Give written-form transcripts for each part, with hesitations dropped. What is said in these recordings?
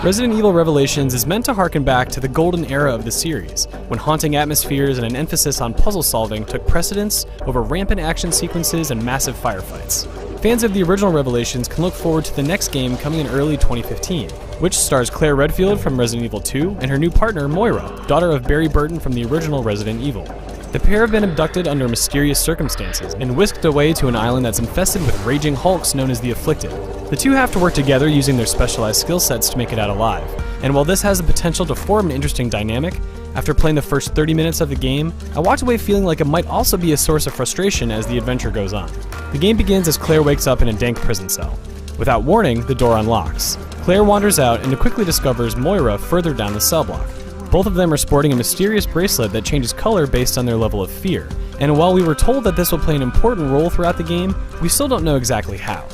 Resident Evil Revelations is meant to harken back to the golden era of the series, when haunting atmospheres and an emphasis on puzzle solving took precedence over rampant action sequences and massive firefights. Fans of the original Revelations can look forward to the next game coming in early 2015, which stars Claire Redfield from Resident Evil 2 and her new partner Moira, daughter of Barry Burton from the original Resident Evil. The pair have been abducted under mysterious circumstances and whisked away to an island that's infested with raging hulks known as the Afflicted. The two have to work together using their specialized skill sets to make it out alive, and while this has the potential to form an interesting dynamic, after playing the first 30 minutes of the game, I walked away feeling like it might also be a source of frustration as the adventure goes on. The game begins as Claire wakes up in a dank prison cell. Without warning, the door unlocks. Claire wanders out and quickly discovers Moira further down the cell block. Both of them are sporting a mysterious bracelet that changes color based on their level of fear, and while we were told that this will play an important role throughout the game, we still don't know exactly how.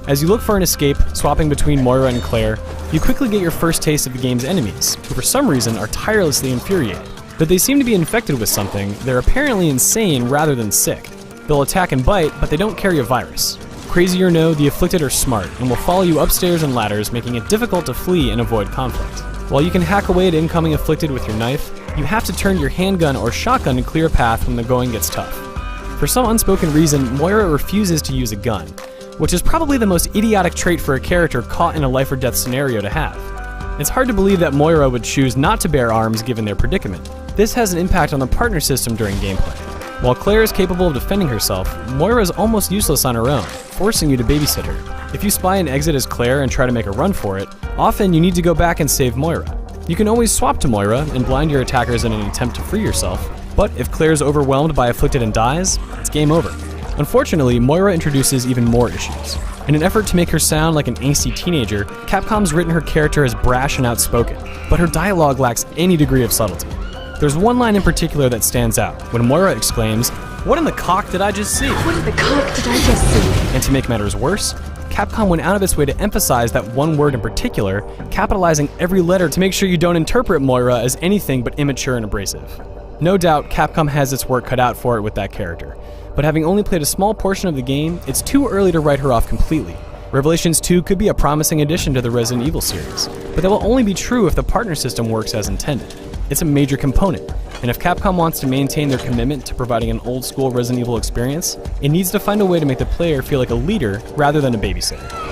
As you look for an escape, swapping between Moira and Claire, you quickly get your first taste of the game's enemies, who for some reason are tirelessly infuriated. But they seem to be infected with something, they're apparently insane rather than sick. They'll attack and bite, but they don't carry a virus. Crazy or no, the Afflicted are smart and will follow you upstairs and ladders, making it difficult to flee and avoid conflict. While you can hack away at incoming Afflicted with your knife, you have to turn your handgun or shotgun to clear a path when the going gets tough. For some unspoken reason, Moira refuses to use a gun, which is probably the most idiotic trait for a character caught in a life or death scenario to have. It's hard to believe that Moira would choose not to bear arms given their predicament. This has an impact on the partner system during gameplay. While Claire is capable of defending herself, Moira is almost useless on her own, forcing you to babysit her. If you spy an exit as Claire and try to make a run for it, often you need to go back and save Moira. You can always swap to Moira and blind your attackers in an attempt to free yourself, but if Claire's overwhelmed by Afflicted and dies, it's game over. Unfortunately, Moira introduces even more issues. In an effort to make her sound like an angsty teenager, Capcom's written her character as brash and outspoken, but her dialogue lacks any degree of subtlety. There's one line in particular that stands out, when Moira exclaims, "What in the cock did I just see?" What in the cock did I just see? And to make matters worse, Capcom went out of its way to emphasize that one word in particular, capitalizing every letter to make sure you don't interpret Moira as anything but immature and abrasive. No doubt, Capcom has its work cut out for it with that character, but having only played a small portion of the game, it's too early to write her off completely. Revelations 2 could be a promising addition to the Resident Evil series, but that will only be true if the partner system works as intended. It's a major component, and if Capcom wants to maintain their commitment to providing an old-school Resident Evil experience, it needs to find a way to make the player feel like a leader rather than a babysitter.